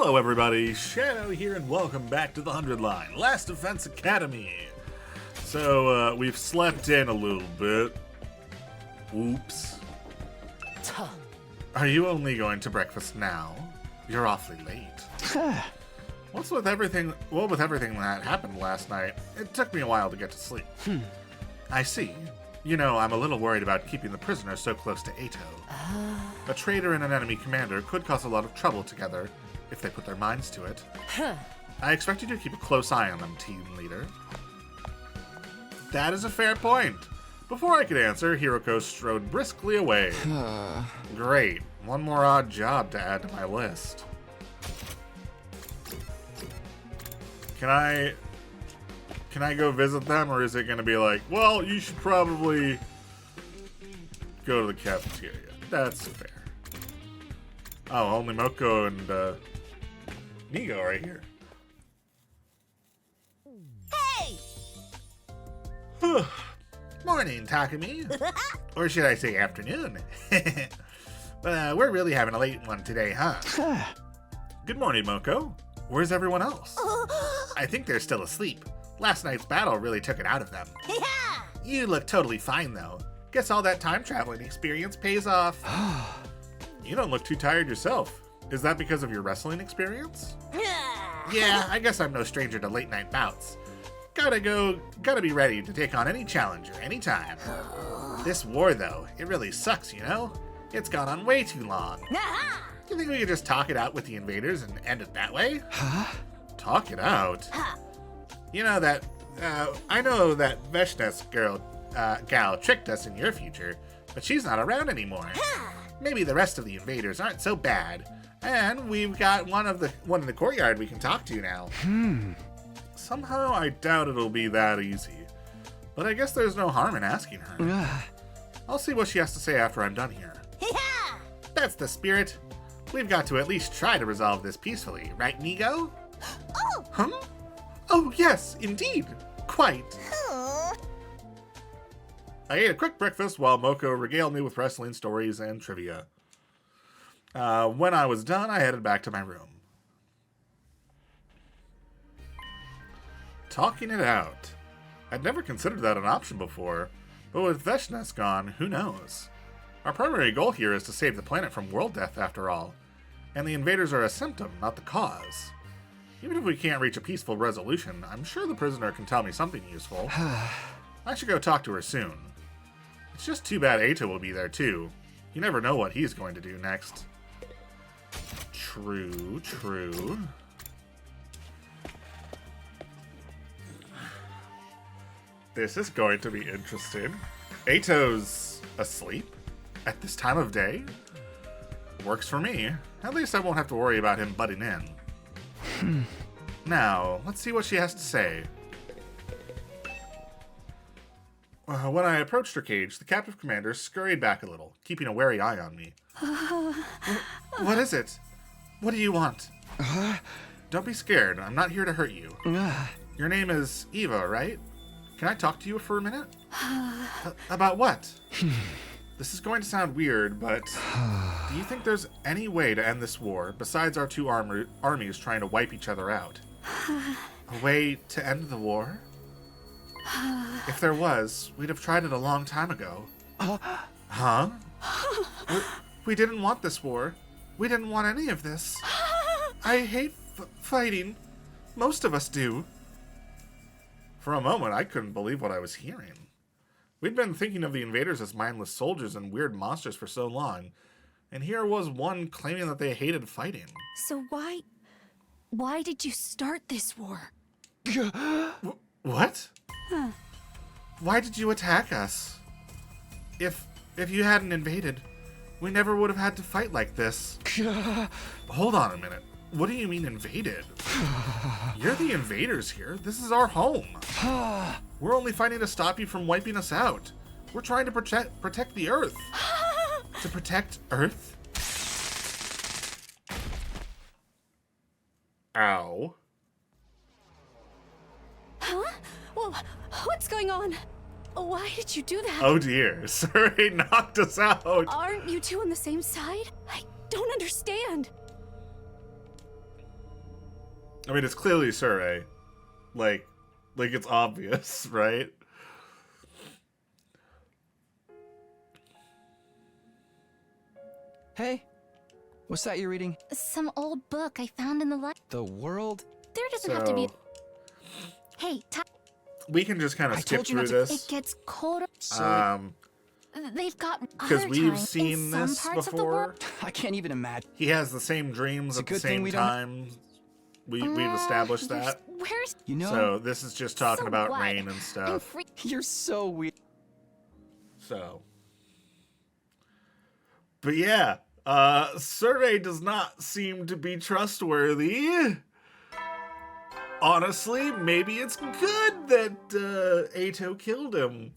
Hello everybody, Shadow here and welcome back to the 100 Line, Last Defense Academy. So, we've slept in a little bit. Oops. Are you only going to breakfast now? You're awfully late. With everything that happened last night, it took me a while to get to sleep. I see. You know, I'm a little worried about keeping the prisoner so close to Eito. A traitor and an enemy commander could cause a lot of trouble together, if they put their minds to it. I expect you to keep a close eye on them, team leader. That is a fair point. Before I could answer, Hiroko strode briskly away. Great. One more odd job to add to my list. Can I go visit them, or is it going to be like, well, you should probably go to the cafeteria? That's fair. Oh, only Moko and Nigo right here. Hey! Morning, Takumi. Or should I say afternoon? We're really having a late one today, huh? Good morning, Moko. Where's everyone else? I think they're still asleep. Last night's battle really took it out of them. Yeah! You look totally fine, though. Guess all that time traveling experience pays off. You don't look too tired yourself. Is that because of your wrestling experience? Yeah, I guess I'm no stranger to late night bouts. Gotta be ready to take on any challenger, anytime. This war, though, it really sucks, you know? It's gone on way too long. Do you think we could just talk it out with the invaders and end it that way? Huh? Talk it out? You know that, I know that Veshnes gal tricked us in your future, but she's not around anymore. Maybe the rest of the invaders aren't so bad, and we've got one in the courtyard we can talk to now. Somehow I doubt it'll be that easy, but I guess there's no harm in asking her. I'll see what she has to say after I'm done here. Yeah! That's the spirit. We've got to at least try to resolve this peacefully, right, Nigo? Oh! Huh? Oh, yes, indeed. Quite. I ate a quick breakfast while Moko regaled me with wrestling stories and trivia. When I was done, I headed back to my room. Talking it out. I'd never considered that an option before, but with Veshnes gone, who knows? Our primary goal here is to save the planet from world death, after all, and the invaders are a symptom, not the cause. Even if we can't reach a peaceful resolution, I'm sure the prisoner can tell me something useful. I should go talk to her soon. It's just too bad Eito will be there too. You never know what he's going to do next. True. This is going to be interesting. Eito's asleep at this time of day? Works for me. At least I won't have to worry about him butting in. Now, let's see what she has to say. When I approached her cage, the captive commander scurried back a little, keeping a wary eye on me. What is it? What do you want? Don't be scared. I'm not here to hurt you. Your name is Eva, right? Can I talk to you for a minute? About what? This is going to sound weird, but do you think there's any way to end this war besides our two armies trying to wipe each other out? A way to end the war? If there was, we'd have tried it a long time ago. Huh? We didn't want this war. We didn't want any of this. I hate fighting. Most of us do. For a moment, I couldn't believe what I was hearing. We'd been thinking of the invaders as mindless soldiers and weird monsters for so long, and here was one claiming that they hated fighting. So why did you start this war? What? Why did you attack us? If you hadn't invaded, we never would have had to fight like this. Hold on a minute. What do you mean invaded? You're the invaders here. This is our home. We're only fighting to stop you from wiping us out. We're trying to protect the Earth. To protect Earth? Ow. Huh? Well, what's going on? Why did you do that? Oh dear, Surrey knocked us out. Aren't you two on the same side? I don't understand. I mean, it's clearly Surrey. Like it's obvious, right? Hey, what's that you're reading? Some old book I found in the library. The world? There doesn't have to be. So Hey, we can just kind of I skip told you through not to- this. it gets colder. They've got Because other we've time seen in some this parts of the before. world. I can't even imagine. He has the same dreams It's a at the good thing same we don't- time. We've established that. Where's You know, So this is just talking so about what? rain and I'm stuff. free. you're so weird. So, but yeah, Survey does not seem to be trustworthy. Honestly, maybe it's good that Ato killed him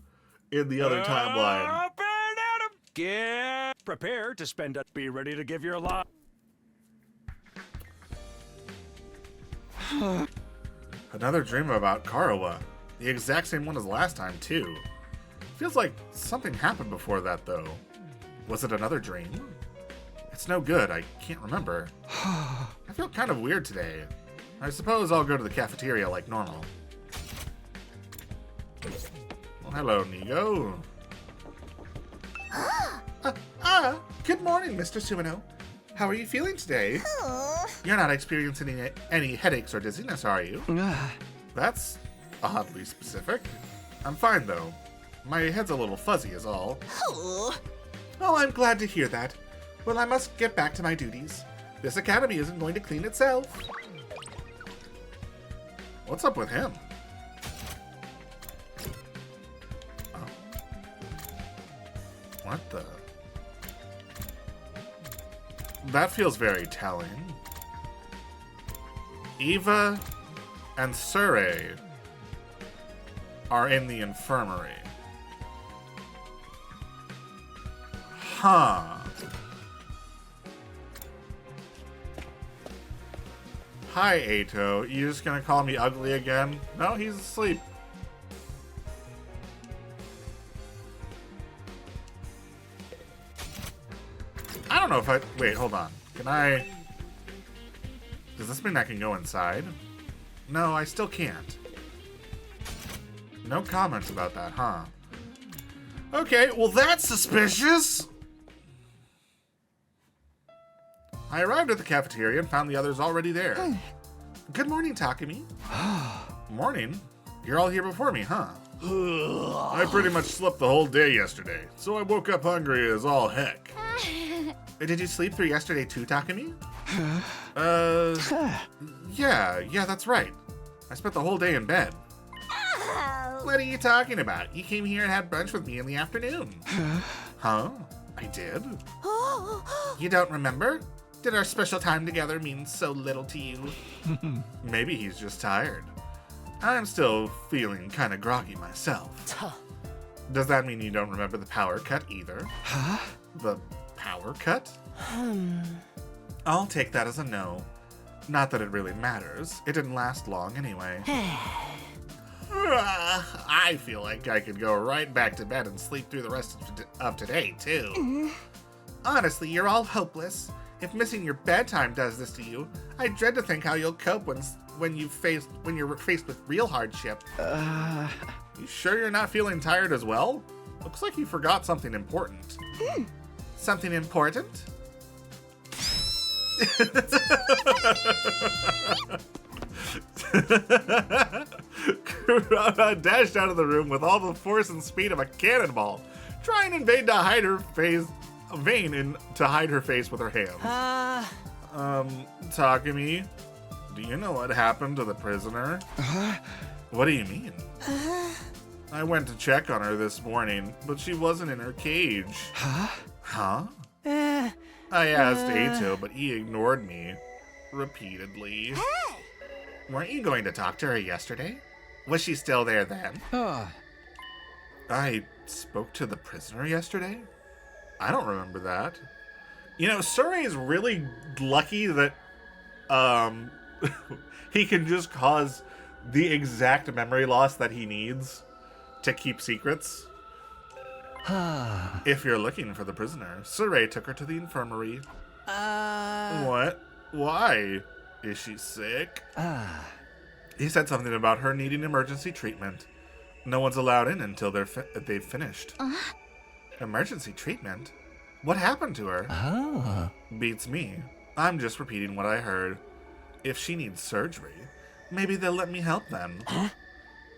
in the other timeline. Up and at 'em! Get prepared to spend it. Be ready to give your life. Another dream about Karawa. The exact same one as last time, too. Feels like something happened before that, though. Was it another dream? It's no good. I can't remember. I feel kind of weird today. I suppose I'll go to the cafeteria like normal. Well, hello, Nigo. Good morning, Mr. Sumino. How are you feeling today? You're not experiencing any headaches or dizziness, are you? That's oddly specific. I'm fine, though. My head's a little fuzzy is all. Oh, I'm glad to hear that. Well, I must get back to my duties. This academy isn't going to clean itself. What's up with him? Oh. What the? That feels very telling. Eva and Surrey are in the infirmary. Huh. Hi, Ato. You just gonna call me ugly again? No, he's asleep. I don't know if I... Wait, hold on. Can I... Does this mean I can go inside? No, I still can't. No comments about that, huh? Okay, well that's suspicious! I arrived at the cafeteria and found the others already there. Good morning, Takumi. Morning? You're all here before me, huh? I pretty much slept the whole day yesterday, so I woke up hungry as all heck. Did you sleep through yesterday too, Takumi? Yeah, that's right. I spent the whole day in bed. What are you talking about? You came here and had brunch with me in the afternoon. Huh? I did? You don't remember? Did our special time together mean so little to you? Maybe he's just tired. I'm still feeling kind of groggy myself. Does that mean you don't remember the power cut either? Huh? The power cut? I'll take that as a no. Not that it really matters. It didn't last long anyway. I feel like I could go right back to bed and sleep through the rest of today, too. Honestly, you're all hopeless. If missing your bedtime does this to you, I dread to think how you'll cope when you're faced with real hardship. You sure you're not feeling tired as well? Looks like you forgot something important. Something important? Kurara dashed out of the room with all the force and speed of a cannonball, trying in vain to hide her face with her hands. Takumi, do you know what happened to the prisoner? What do you mean? I went to check on her this morning, but she wasn't in her cage. Huh? I asked Ato, but he ignored me repeatedly. Hey! Weren't you going to talk to her yesterday? Was she still there then? I spoke to the prisoner yesterday? I don't remember that. You know, Surrey is really lucky that he can just cause the exact memory loss that he needs to keep secrets. If you're looking for the prisoner, Surrey took her to the infirmary. What? Why? Is she sick? Ah. He said something about her needing emergency treatment. No one's allowed in until they've finished. Emergency treatment? What happened to her? Oh. Beats me. I'm just repeating what I heard. If she needs surgery, maybe they'll let me help them. Huh?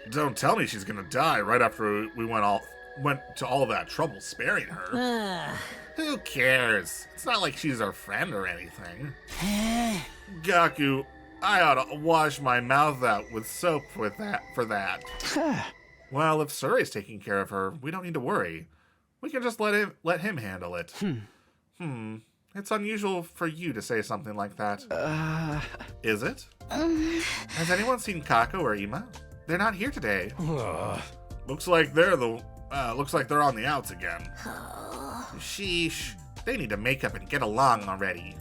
Don't tell me she's gonna die right after we went to all of that trouble sparing her. Who cares? It's not like she's our friend or anything. Gaku, I ought to wash my mouth out with soap for that. Well, if Surrey's taking care of her, we don't need to worry. We can just let him handle it. It's unusual for you to say something like that. Is it? Has anyone seen Kako or Ima? They're not here today. Looks like they're on the outs again. Sheesh. They need to make up and get along already.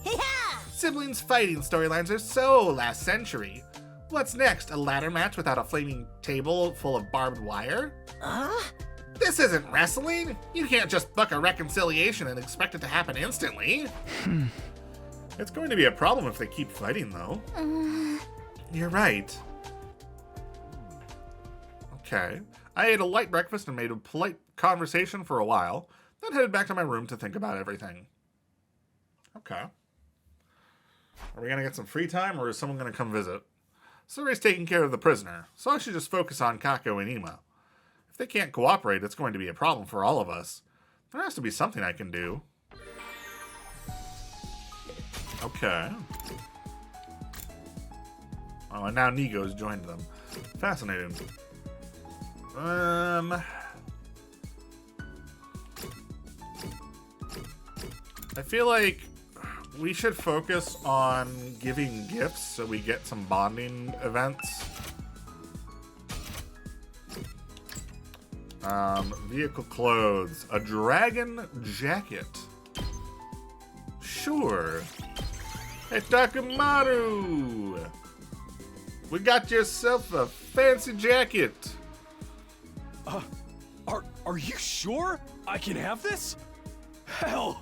Siblings fighting storylines are so last century. What's next? A ladder match without a flaming table full of barbed wire? This isn't wrestling. You can't just book a reconciliation and expect it to happen instantly. It's going to be a problem if they keep fighting, though. You're right. Okay. I ate a light breakfast and made a polite conversation for a while, then headed back to my room to think about everything. Okay. Are we going to get some free time, or is someone going to come visit? Surrey's taking care of the prisoner, so I should just focus on Kako and Ima. If they can't cooperate, it's going to be a problem for all of us. There has to be something I can do. Okay. Oh, and now Nigo's joined them. Fascinating. I feel like we should focus on giving gifts so we get some bonding events. Vehicle clothes. A dragon jacket. Sure. Hey, Takamaru! We got yourself a fancy jacket. Are you sure I can have this? Hell,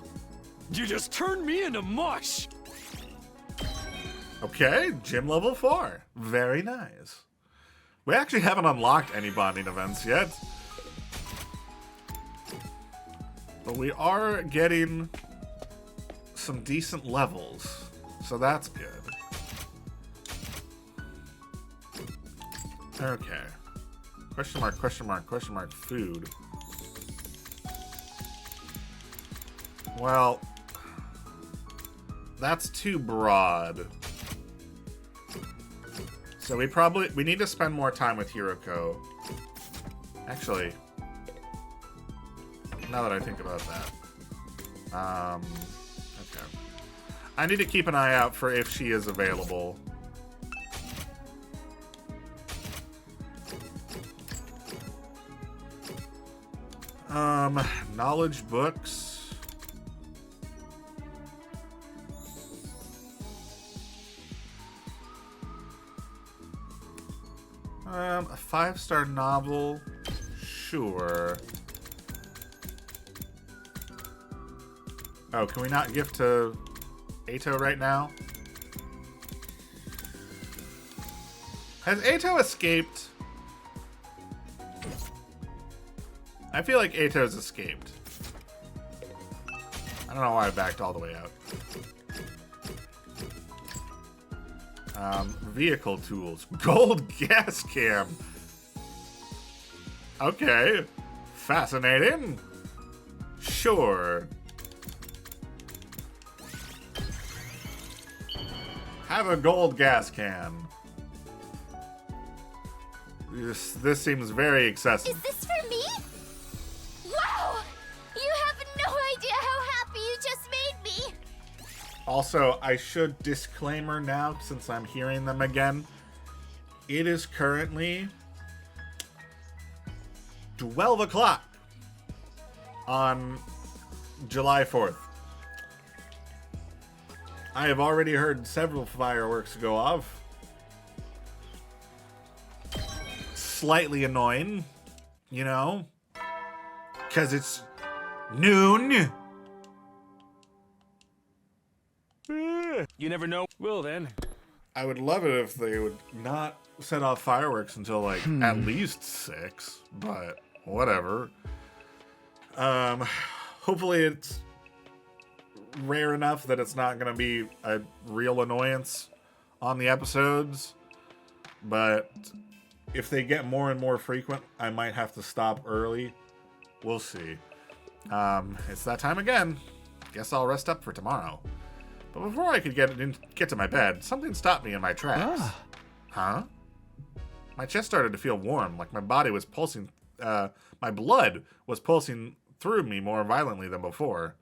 you just turned me into mush. Okay, gym level 4. Very nice. We actually haven't unlocked any bonding events yet. But we are getting some decent levels, so that's good. Okay. Question mark, question mark, question mark, food. Well, that's too broad. So we need to spend more time with Hiroko. Actually, now that I think about that. Okay. I need to keep an eye out for if she is available. Knowledge books. A 5-star novel. Sure. Oh, can we not gift to Eito right now? Has Eito escaped? I feel like Eito's escaped. I don't know why I backed all the way out. Vehicle tools. Gold gas cam. Okay. Fascinating. Sure. Have a gold gas can. This seems very excessive. Is this for me? Wow! You have no idea how happy you just made me! Also, I should disclaimer now, since I'm hearing them again. It is currently 12 o'clock on July 4th. I have already heard several fireworks go off. Slightly annoying, you know, because it's noon. You never know. Well then, I would love it if they would not set off fireworks until like at least 6, but whatever. Hopefully it's rare enough that it's not going to be a real annoyance on the episodes, but if they get more and more frequent, I might have to stop early. We'll see. It's that time again. Guess I'll rest up for tomorrow. But before I could get to my bed, something stopped me in my tracks. Huh? My chest started to feel warm, like my body was pulsing. My blood was pulsing through me more violently than before.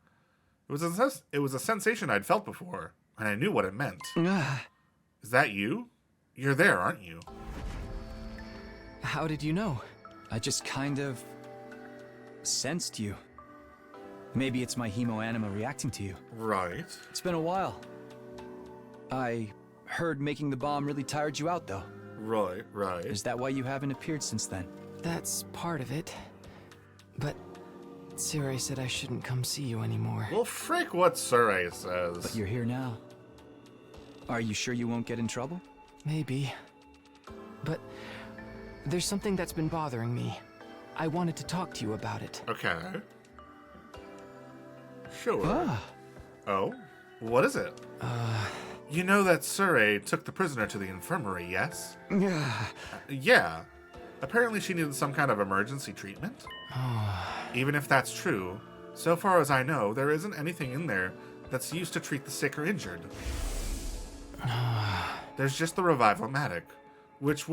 It was a sensation I'd felt before, and I knew what it meant. Is that you? You're there, aren't you? How did you know? I just kind of sensed you. Maybe it's my hemoanima reacting to you. Right. It's been a while. I heard making the bomb really tired you out, though. Right. Is that why you haven't appeared since then? That's part of it. But Tsure said I shouldn't come see you anymore. Well, frick what Tsure says. But you're here now. Are you sure you won't get in trouble? Maybe. But there's something that's been bothering me. I wanted to talk to you about it. Okay. Sure. Ah. Oh? What is it? You know that Tsure took the prisoner to the infirmary, yes? Yeah. Apparently she needed some kind of emergency treatment. Even if that's true, so far as I know, there isn't anything in there that's used to treat the sick or injured. There's just the revival-matic, which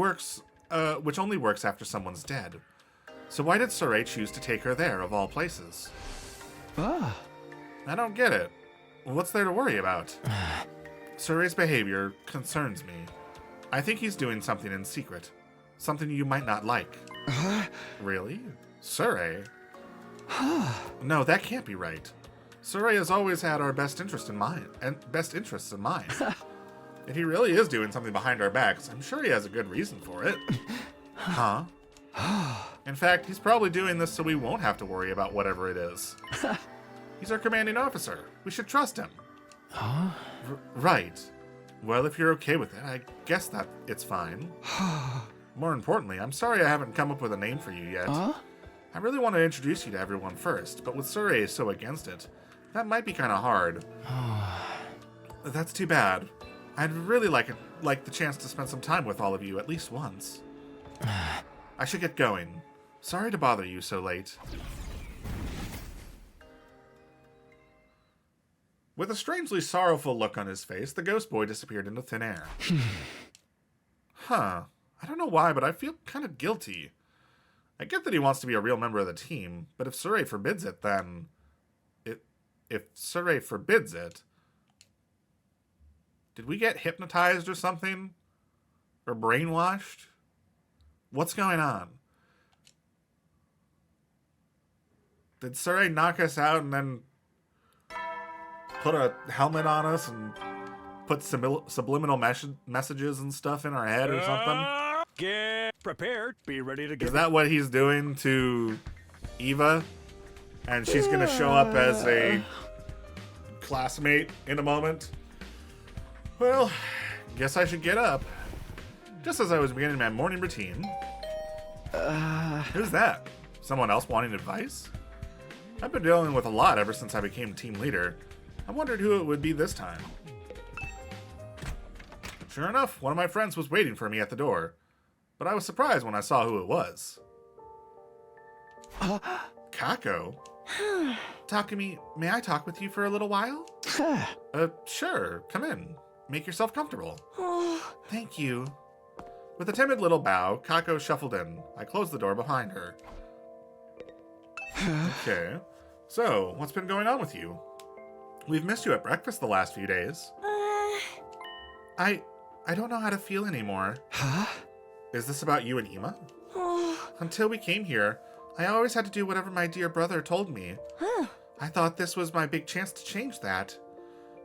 only works after someone's dead. So why did Tsure choose to take her there, of all places? I don't get it. What's there to worry about? Tsure's behavior concerns me. I think he's doing something in secret. Something you might not like. Really? Tsure? No, that can't be right. Tsure has always had our best interests in mind. If he really is doing something behind our backs, I'm sure he has a good reason for it. Huh? In fact, he's probably doing this so we won't have to worry about whatever it is. He's our commanding officer. We should trust him. Right. Well, if you're okay with it, I guess that it's fine. More importantly, I'm sorry I haven't come up with a name for you yet. I really want to introduce you to everyone first, but with Tsure so against it, that might be kind of hard. That's too bad. I'd really like the chance to spend some time with all of you at least once. I should get going. Sorry to bother you so late. With a strangely sorrowful look on his face, the ghost boy disappeared into thin air. Huh. I don't know why, but I feel kind of guilty. I get that he wants to be a real member of the team, but if Tsure forbids it, then... If Tsure forbids it... Did we get hypnotized or something? Or brainwashed? What's going on? Did Tsure knock us out and then put a helmet on us and put subliminal messages and stuff in our head or something? Get prepared. Be ready to Is get. that what he's doing to Eva? And she's going to show up as a classmate in a moment? Well, guess I should get up. Just as I was beginning my morning routine. Who's that? Someone else wanting advice? I've been dealing with a lot ever since I became team leader. I wondered who it would be this time. Sure enough, one of my friends was waiting for me at the door. But I was surprised when I saw who it was. Kako? Takumi, may I talk with you for a little while? Sure. Come in. Make yourself comfortable. Thank you. With a timid little bow, Kako shuffled in. I closed the door behind her. Okay. So, what's been going on with you? We've missed you at breakfast the last few days. I don't know how to feel anymore. Is this about you and Ima? Until we came here, I always had to do whatever my dear brother told me. I thought this was my big chance to change that.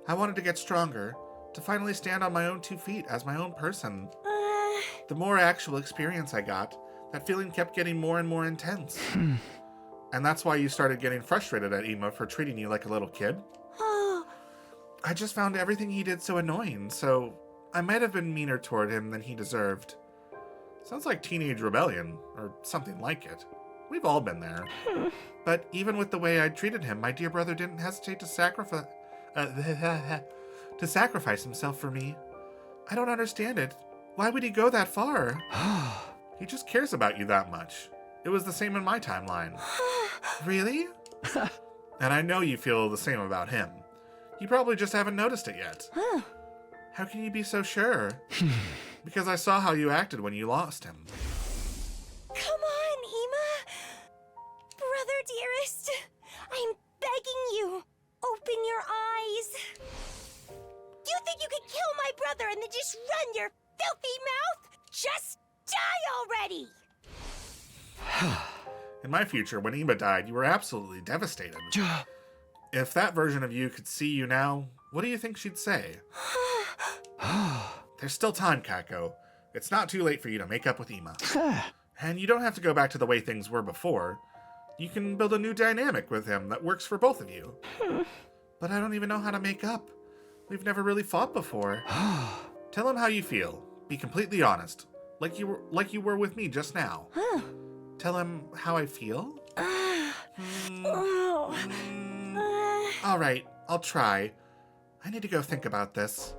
I wanted to get stronger, to finally stand on my own 2 feet as my own person. The more actual experience I got, that feeling kept getting more and more intense. And that's why you started getting frustrated at Ima for treating you like a little kid? I just found everything he did so annoying, so I might have been meaner toward him than he deserved. Sounds like teenage rebellion, or something like it. We've all been there. But even with the way I treated him, my dear brother didn't hesitate to sacrifice himself for me. I don't understand it. Why would he go that far? He just cares about you that much. It was the same in my timeline. Really? And I know you feel the same about him. You probably just haven't noticed it yet. How can you be so sure? Because I saw how you acted when you lost him. Come on, Ima. Brother dearest, I'm begging you. Open your eyes. You think you can kill my brother and then just run your filthy mouth? Just die already! In my future, when Ima died, you were absolutely devastated. If that version of you could see you now, what do you think she'd say? There's still time, Kako. It's not too late for you to make up with Ima. And you don't have to go back to the way things were before. You can build a new dynamic with him that works for both of you. But I don't even know how to make up. We've never really fought before. Tell him how you feel. Be completely honest. Like you were with me just now. Tell him how I feel? All right, I'll try. I need to go think about this.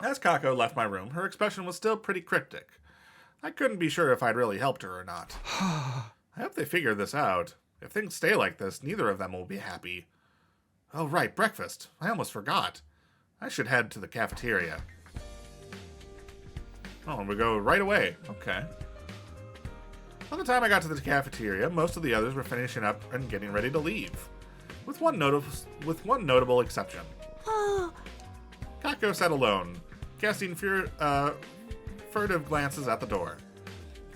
As Kako left my room, her expression was still pretty cryptic. I couldn't be sure if I'd really helped her or not. I hope they figure this out. If things stay like this, neither of them will be happy. Oh, right, breakfast. I almost forgot. I should head to the cafeteria. Oh, and we go right away. Okay. By the time I got to the cafeteria, most of the others were finishing up and getting ready to leave. With one notable exception. Kako sat alone, casting furtive glances at the door.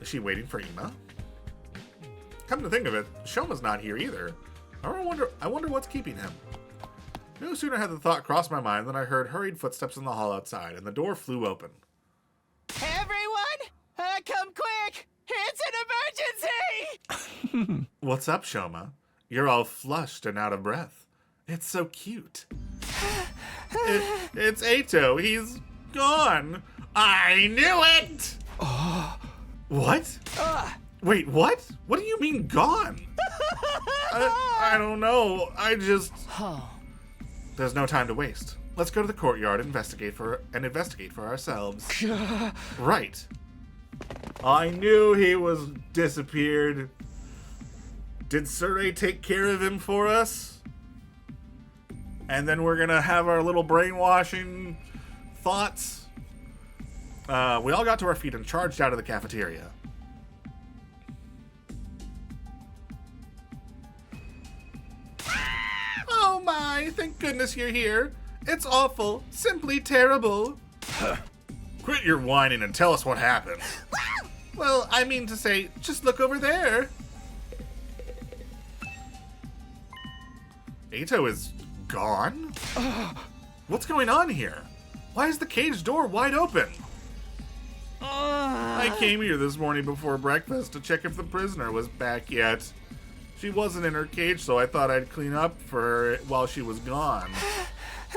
Is she waiting for Ima? Come to think of it, Shoma's not here either. I wonder what's keeping him. No sooner had the thought crossed my mind than I heard hurried footsteps in the hall outside, and the door flew open. Everyone, come quick! It's an emergency! What's up, Shoma? You're all flushed and out of breath. It's so cute. It's Eito. He's gone. I knew it! What? Wait, what? What do you mean gone? I don't know. There's no time to waste. Let's go to the courtyard and investigate for ourselves. Right. I knew he was disappeared. Did Surrey take care of him for us? And then we're gonna have our little brainwashing thoughts. We all got to our feet and charged out of the cafeteria. Oh my, thank goodness you're here. It's awful, simply terrible. Quit your whining and tell us what happened. Well, I mean to say, just look over there. Eito is gone? What's going on here? Why is the cage door wide open? I came here this morning before breakfast to check if the prisoner was back yet. She wasn't in her cage, so I thought I'd clean up for her while she was gone.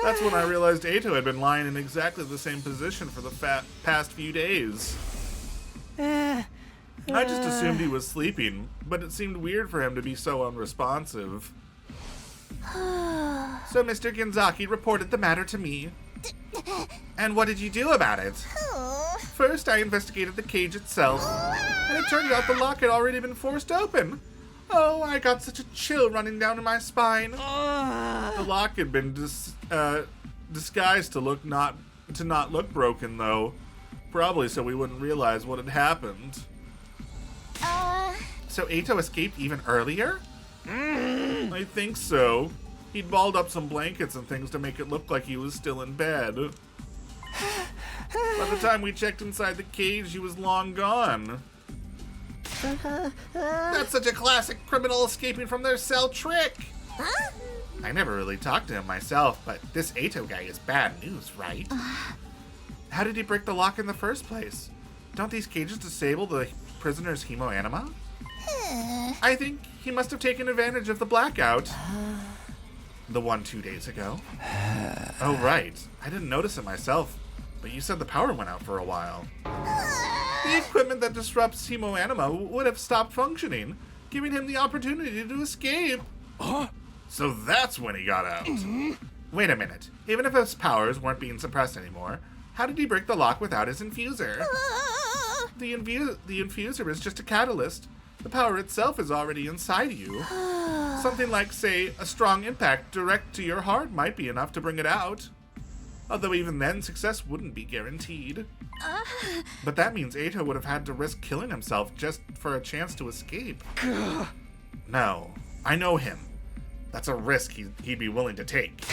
That's when I realized Eito had been lying in exactly the same position for the past few days. I just assumed he was sleeping, but it seemed weird for him to be so unresponsive. So Mr. Genzaki reported the matter to me. And what did you do about it? First, I investigated the cage itself, and it turned out the lock had already been forced open. Oh, I got such a chill running down my spine. The lock had been disguised to not look broken, though. Probably so we wouldn't realize what had happened. So Eito escaped even earlier? I think so. He'd balled up some blankets and things to make it look like he was still in bed. By the time we checked inside the cage, he was long gone. That's such a classic criminal escaping from their cell trick. I never really talked to him myself, but this Eito guy is bad news, right? How did he break the lock in the first place? Don't these cages disable the prisoner's hemoanima? I think he must have taken advantage of the blackout. The one 2 days ago? Oh, right. I didn't notice it myself, but you said the power went out for a while. The equipment that disrupts Hemoanima would have stopped functioning, giving him the opportunity to escape. Huh? So that's when he got out. Wait a minute. Even if his powers weren't being suppressed anymore, how did he break the lock without his infuser? The infuser is just a catalyst. The power itself is already inside you. Something like, say, a strong impact direct to your heart might be enough to bring it out. Although even then, success wouldn't be guaranteed. But that means Eito would have had to risk killing himself just for a chance to escape. No, I know him. That's a risk he'd be willing to take.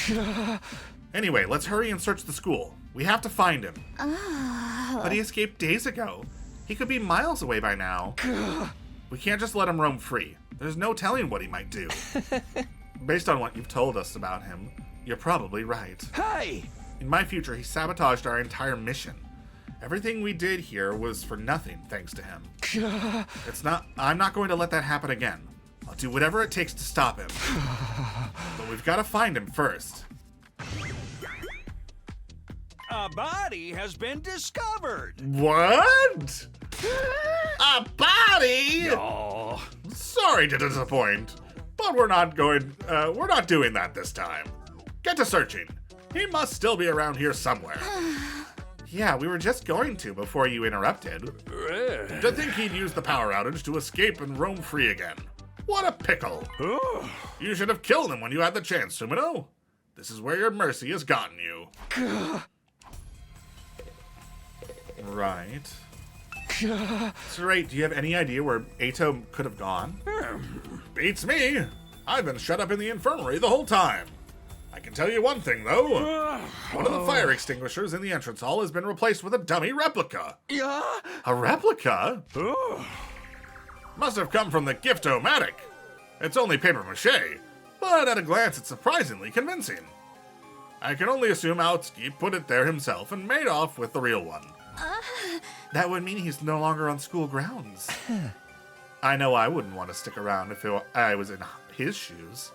Anyway, let's hurry and search the school. We have to find him. But he escaped days ago. He could be miles away by now. We can't just let him roam free. There's no telling what he might do. Based on what you've told us about him, you're probably right. Hey! In my future, he sabotaged our entire mission. Everything we did here was for nothing, thanks to him. I'm not going to let that happen again. I'll do whatever it takes to stop him. But we've got to find him first. A body has been discovered. What? A body? Oh. Sorry to disappoint, but we're not doing that this time. Get to searching. He must still be around here somewhere. Yeah, we were just going to before you interrupted. To think he'd use the power outage to escape and roam free again. What a pickle. You should have killed him when you had the chance, Sumino. This is where your mercy has gotten you. Right. So, right, do you have any idea where Eito could have gone? Beats me. I've been shut up in the infirmary the whole time. I can tell you one thing, though. One of the fire extinguishers in the entrance hall has been replaced with a dummy replica. A replica? Must have come from the Gift-O-Matic. It's only papier-mâché, but at a glance it's surprisingly convincing. I can only assume Aotsuki put it there himself and made off with the real one. That would mean he's no longer on school grounds. I know I wouldn't want to stick around if I was in his shoes.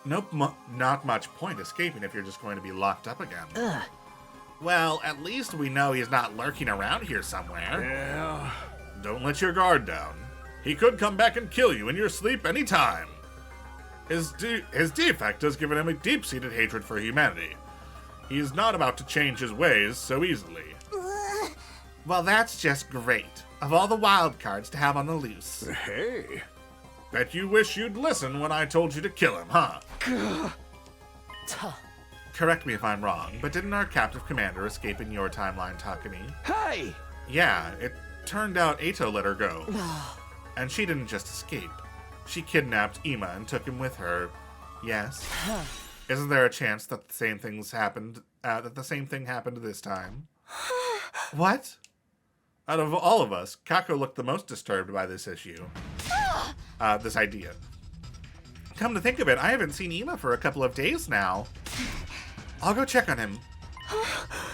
Nope, not much point escaping if you're just going to be locked up again. Well, at least we know he's not lurking around here somewhere. Yeah. Don't let your guard down. He could come back and kill you in your sleep anytime. His defect has given him a deep-seated hatred for humanity. He is not about to change his ways so easily. Well, that's just great. Of all the wild cards to have on the loose. Hey. Bet you wish you'd listen when I told you to kill him, huh? Correct me if I'm wrong, but didn't our captive commander escape in your timeline, Takumi? Hey! Yeah, it turned out Eito let her go. And she didn't just escape. She kidnapped Ima and took him with her. Yes. Isn't there a chance that the same thing happened this time? What? Out of all of us, Kako looked the most disturbed by this issue. This idea. Come to think of it, I haven't seen Ima for a couple of days now. I'll go check on him.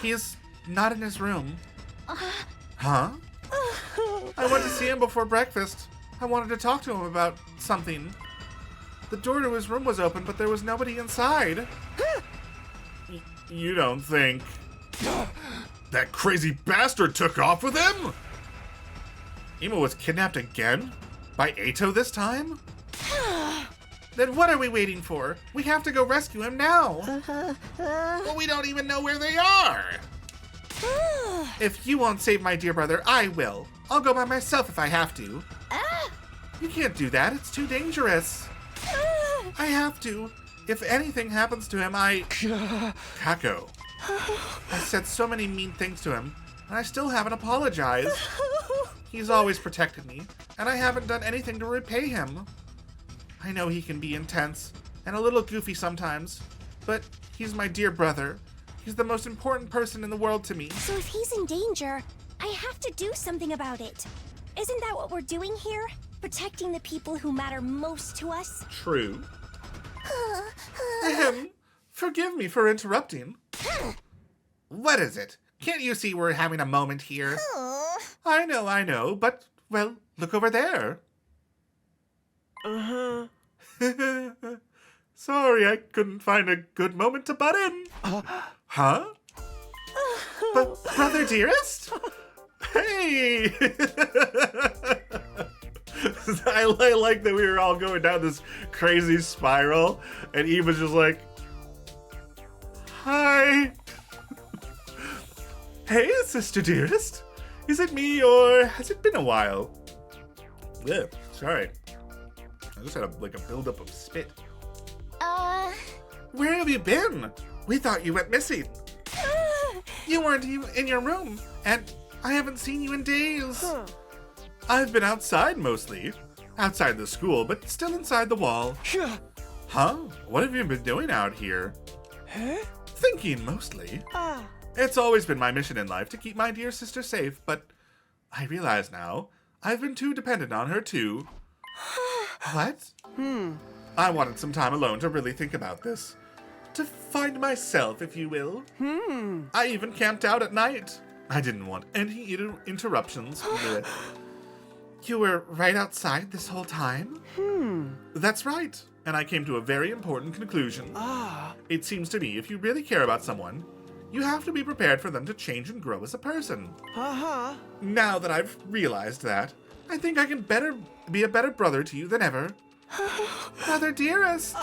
He is not in his room. Huh? I went to see him before breakfast. I wanted to talk to him about something. The door to his room was open, but there was nobody inside. You don't think that crazy bastard took off with him? Ima was kidnapped again? By Eito this time? Then what are we waiting for? We have to go rescue him now. Well, we don't even know where they are. If you won't save my dear brother, I will. I'll go by myself if I have to. You can't do that. It's too dangerous. I have to. If anything happens to him, Kako. I said so many mean things to him, and I still haven't apologized. He's always protected me, and I haven't done anything to repay him. I know he can be intense and a little goofy sometimes, but he's my dear brother. He's the most important person in the world to me. So if he's in danger, I have to do something about it. Isn't that what we're doing here? Protecting the people who matter most to us? True. Forgive me for interrupting. What is it? Can't you see we're having a moment here? I know, but, well, look over there. Sorry, I couldn't find a good moment to butt in. Huh? Brother Dearest? Hey! I like that we were all going down this crazy spiral, and Eva's just like, hi. Hey, Sister Dearest. Is it me, or has it been a while? Yeah, sorry. I just had a buildup of spit. Where have you been? We thought you went missing. You weren't even in your room, and I haven't seen you in days. I've been outside mostly. Outside the school, but still inside the wall. Huh? What have you been doing out here? Thinking mostly. It's always been my mission in life to keep my dear sister safe, but I realize now I've been too dependent on her too. What? I wanted some time alone to really think about this. To find myself, if you will. I even camped out at night. I didn't want any interruptions. You were right outside this whole time? That's right. And I came to a very important conclusion. It seems to me if you really care about someone, you have to be prepared for them to change and grow as a person. Now that I've realized that, I think I can be a better brother to you than ever. Brother Dearest.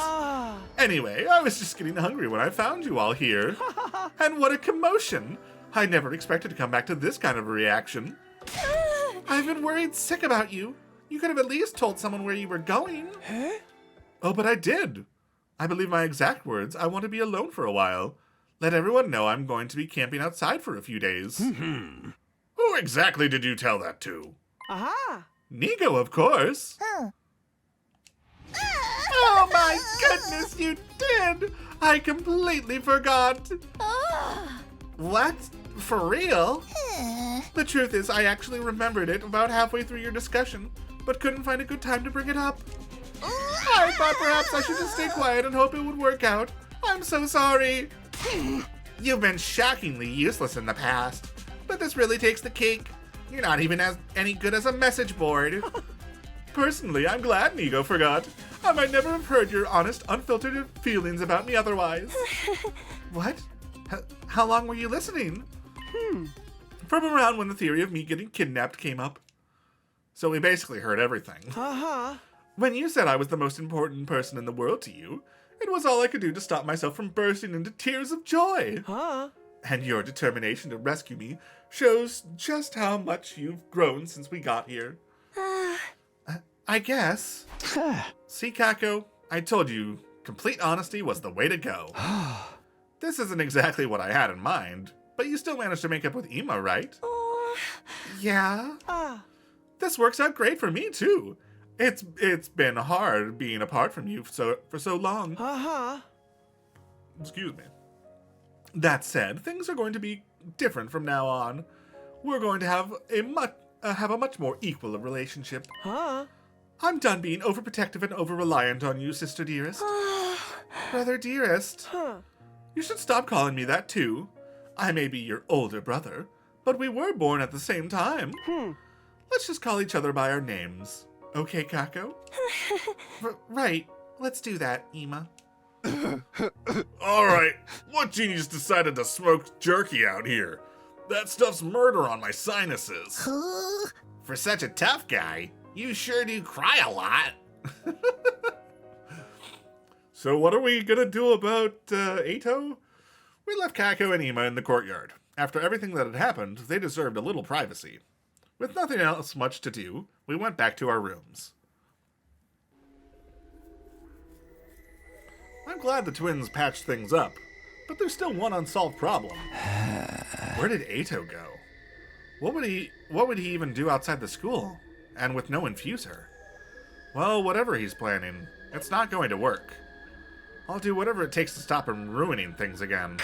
Anyway, I was just getting hungry when I found you all here. And what a commotion. I never expected to come back to this kind of a reaction. I've been worried sick about you. You could have at least told someone where you were going. Oh, but I did. I believe my exact words, I want to be alone for a while. Let everyone know I'm going to be camping outside for a few days. Who exactly did you tell that to? Nigo, of course. Oh my goodness, you did! I completely forgot. What? For real? The truth is, I actually remembered it about halfway through your discussion, but couldn't find a good time to bring it up. I thought perhaps I should just stay quiet and hope it would work out. I'm so sorry. You've been shockingly useless in the past, but this really takes the cake. You're not even any good as a message board. Personally, I'm glad Nigo forgot. I might never have heard your honest, unfiltered feelings about me otherwise. What? How long were you listening? From around when the theory of me getting kidnapped came up. So we basically heard everything. When you said I was the most important person in the world to you, it was all I could do to stop myself from bursting into tears of joy. And your determination to rescue me shows just how much you've grown since we got here. I guess. See, Kako, I told you, complete honesty was the way to go. This isn't exactly what I had in mind, but you still managed to make up with Ima, right? Yeah. This works out great for me, too. It's been hard being apart from you for so long. Excuse me. That said, things are going to be different from now on. We're going to have a much more equal relationship. I'm done being overprotective and over-reliant on you, Sister Dearest. Brother Dearest. You should stop calling me that, too. I may be your older brother, but we were born at the same time. Let's just call each other by our names. Okay, Kako? Right. Let's do that, Ima. Alright, what genius decided to smoke jerky out here? That stuff's murder on my sinuses. For such a tough guy, you sure do cry a lot. So what are we gonna do about Eito? We left Kako and Ima in the courtyard. After everything that had happened, they deserved a little privacy. With nothing else much to do, we went back to our rooms. I'm glad the twins patched things up, but there's still one unsolved problem. Where did Eito go? What would he even do outside the school? And with no infuser? Well, whatever he's planning, it's not going to work. I'll do whatever it takes to stop him ruining things again.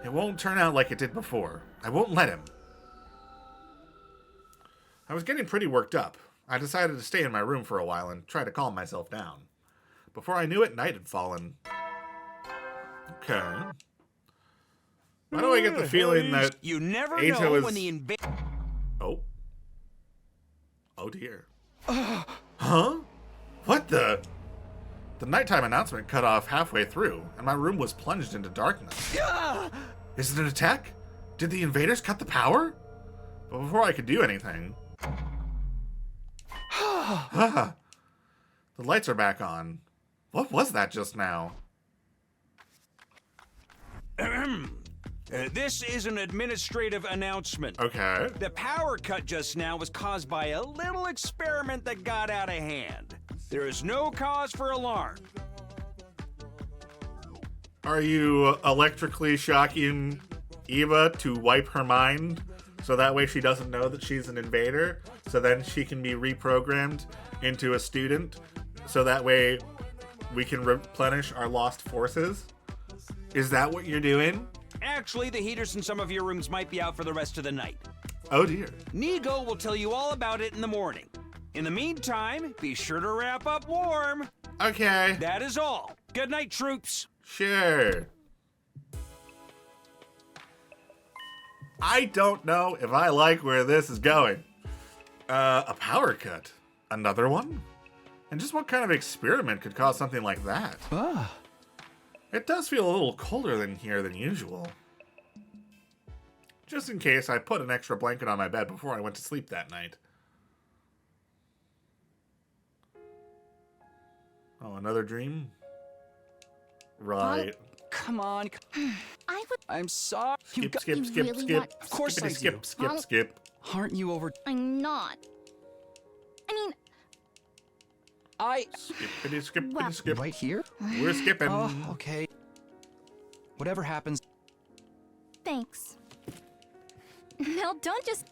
It won't turn out like it did before. I won't let him. I was getting pretty worked up. I decided to stay in my room for a while and try to calm myself down. Before I knew it, night had fallen. Okay. Why do I get the feeling that you never Eito know is... when the Oh. Oh dear. Huh? What the? The nighttime announcement cut off halfway through, and my room was plunged into darkness. Is it an attack? Did the invaders cut the power? But before I could do anything... The lights are back on. What was that just now? This is an administrative announcement. Okay. The power cut just now was caused by a little experiment that got out of hand. There is no cause for alarm. Are you electrically shocking Eva to wipe her mind so that way she doesn't know that she's an invader? So then she can be reprogrammed into a student so that way we can replenish our lost forces? Is that what you're doing? Actually, the heaters in some of your rooms might be out for the rest of the night. Oh dear. Nigo will tell you all about it in the morning. In the meantime, be sure to wrap up warm. Okay. That is all. Good night, troops. Sure. I don't know if I like where this is going. A power cut. Another one? And just what kind of experiment could cause something like that? It does feel a little colder than here than usual. Just in case, I put an extra blanket on my bed before I went to sleep that night. Oh, another dream? Right. Come on. I would. I'm sorry. Skip, You skip, skip, really skip. want- Of course I Skip, do. skip, skip. Aren't you over? I'm not. I mean, Skippity, skippity, Well- skip. Right here? We're skipping. Oh, okay. Whatever happens. thanks. Now don't just.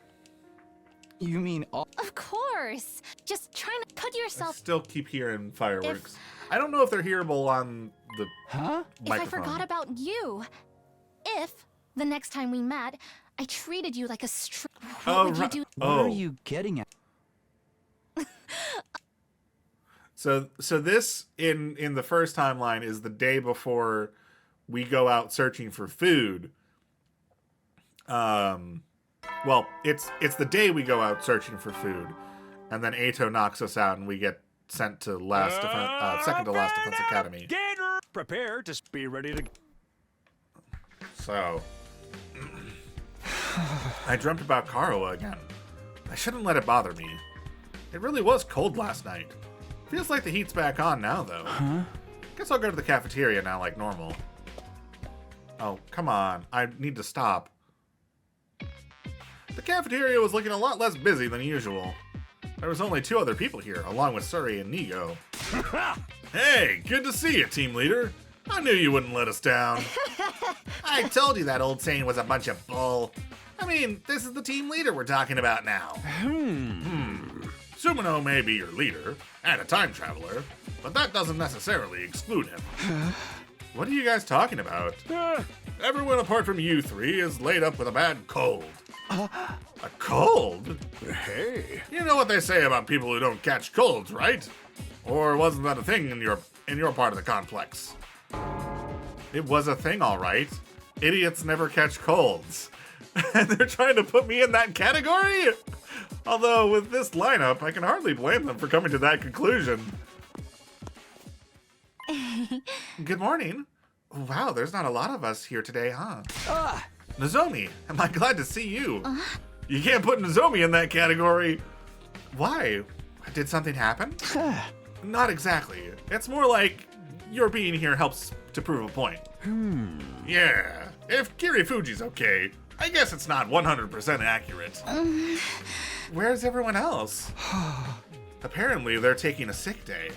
You mean all? Of course. Just trying to put I yourself. still keep hearing fireworks. I don't know if they're hearable on the Huh? If I microphone. forgot about you. If the next time we met, I treated you like a what Oh, would you right. do? What Oh. are you getting at? So this in the first timeline is the day before we go out searching for food. Well, it's the day we go out searching for food, and then Ato knocks us out, and we get sent to second to last defense academy. Gator! Prepare to be ready to... So I dreamt about Karo again. I shouldn't let it bother me. It really was cold last night. Feels like the heat's back on now, though. Huh? Guess I'll go to the cafeteria now like normal. Oh, come on. I need to stop. The cafeteria was looking a lot less busy than usual. There was only 2 other people here, along with Suri and Nigo. Hey, good to see you, team leader. I knew you wouldn't let us down. I told you that old saying was a bunch of bull. I mean, this is the team leader we're talking about now. Sumino may be your leader, and a time traveler, but that doesn't necessarily exclude him. What are you guys talking about? Everyone apart from you 3 is laid up with a bad cold. A cold? Hey. You know what they say about people who don't catch colds, right? Or wasn't that a thing in your part of the complex? It was a thing, all right. Idiots never catch colds. And they're trying to put me in that category? Although, with this lineup, I can hardly blame them for coming to that conclusion. Good morning. Wow, there's not a lot of us here today, huh? Nozomi, am I glad to see you? You can't put Nozomi in that category. Why? Did something happen? Not exactly. It's more like your being here helps to prove a point. Yeah, if Kirifuji's okay, I guess it's not 100% accurate. Where's everyone else? Apparently, they're taking a sick day.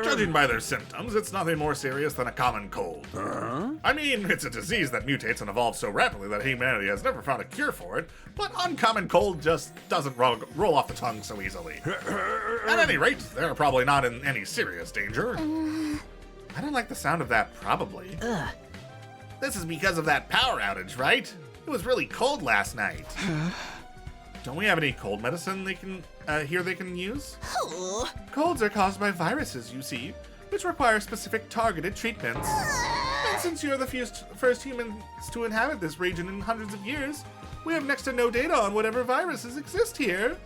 Judging by their symptoms, it's nothing more serious than a common cold. I mean, it's a disease that mutates and evolves so rapidly that humanity has never found a cure for it, but uncommon cold just doesn't roll off the tongue so easily. At any rate, they're probably not in any serious danger. I don't like the sound of that, probably. This is because of that power outage, right? It was really cold last night. Don't we have any cold medicine they can use? Colds are caused by viruses, you see, which require specific targeted treatments. And since you're the first humans to inhabit this region in hundreds of years, we have next to no data on whatever viruses exist here.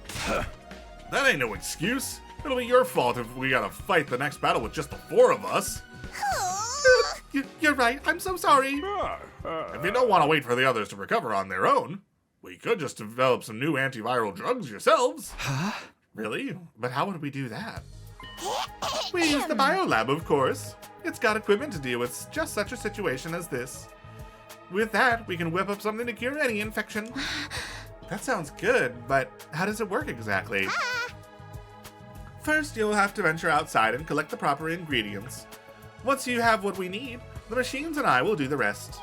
That ain't no excuse. It'll be your fault if we gotta fight the next battle with just the 4 of us. You're right, I'm so sorry. If you don't want to wait for the others to recover on their own, we could just develop some new antiviral drugs yourselves. Huh? Really? But how would we do that? We use the biolab, of course. It's got equipment to deal with just such a situation as this. With that, we can whip up something to cure any infection. That sounds good, but how does it work exactly? First, you'll have to venture outside and collect the proper ingredients. Once you have what we need, the machines and I will do the rest.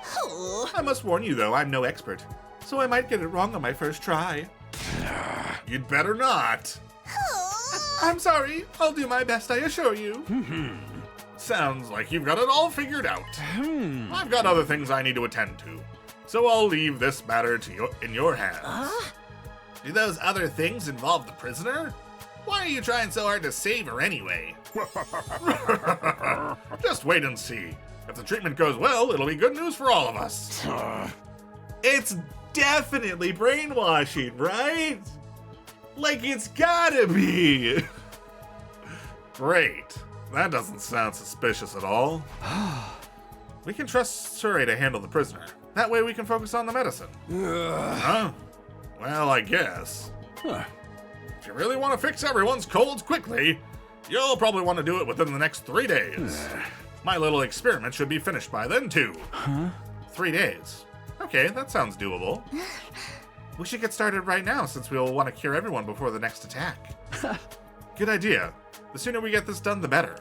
I must warn you, though, I'm no expert, so I might get it wrong on my first try. You'd better not. I'm sorry. I'll do my best, I assure you. Sounds like you've got it all figured out. I've got other things I need to attend to, so I'll leave this matter in your hands. Do those other things involve the prisoner? Why are you trying so hard to save her anyway? Just wait and see. If the treatment goes well, it'll be good news for all of us. It's definitely brainwashing, right? Like it's gotta be. Great. That doesn't sound suspicious at all. We can trust Suri to handle the prisoner. That way we can focus on the medicine. Huh? Well, I guess. If you really want to fix everyone's colds quickly, you'll probably want to do it within the next 3 days. My little experiment should be finished by then, too. 3 days. Okay, that sounds doable. We should get started right now, since we'll want to cure everyone before the next attack. Good idea. The sooner we get this done, the better.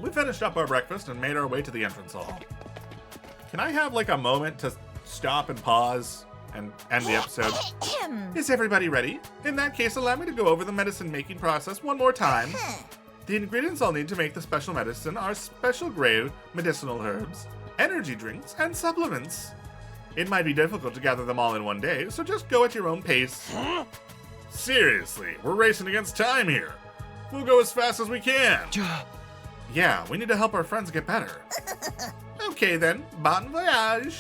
We finished up our breakfast and made our way to the entrance hall. Can I have, like, a moment to stop and pause and end the episode? Is everybody ready? In that case, allow me to go over the medicine-making process one more time. The ingredients I'll need to make the special medicine are special-grade medicinal herbs, energy drinks, and supplements. It might be difficult to gather them all in one day, so just go at your own pace. Seriously, we're racing against time here. We'll go as fast as we can. Yeah, we need to help our friends get better. Okay then, bon voyage.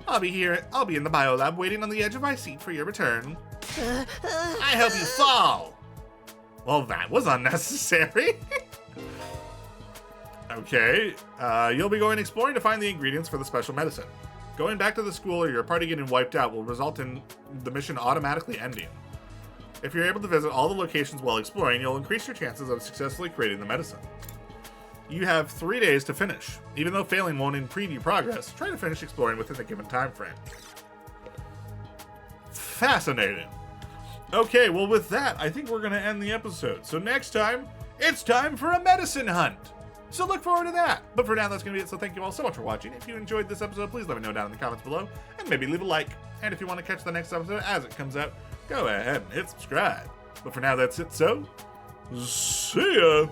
I'll be in the biolab waiting on the edge of my seat for your return. I hope you fall. Well, that was unnecessary. Okay, you'll be going exploring to find the ingredients for the special medicine. Going back to the school or your party getting wiped out will result in the mission automatically ending. If you're able to visit all the locations while exploring, you'll increase your chances of successfully creating the medicine. You have 3 days to finish. Even though failing won't impede your progress, try to finish exploring within the given time frame. Fascinating. Okay, well with that, I think we're going to end the episode. So next time, it's time for a medicine hunt. So look forward to that. But for now, that's going to be it. So thank you all so much for watching. If you enjoyed this episode, please let me know down in the comments below. And maybe leave a like. And if you want to catch the next episode as it comes out, go ahead and hit subscribe. But for now, that's it. So, see ya.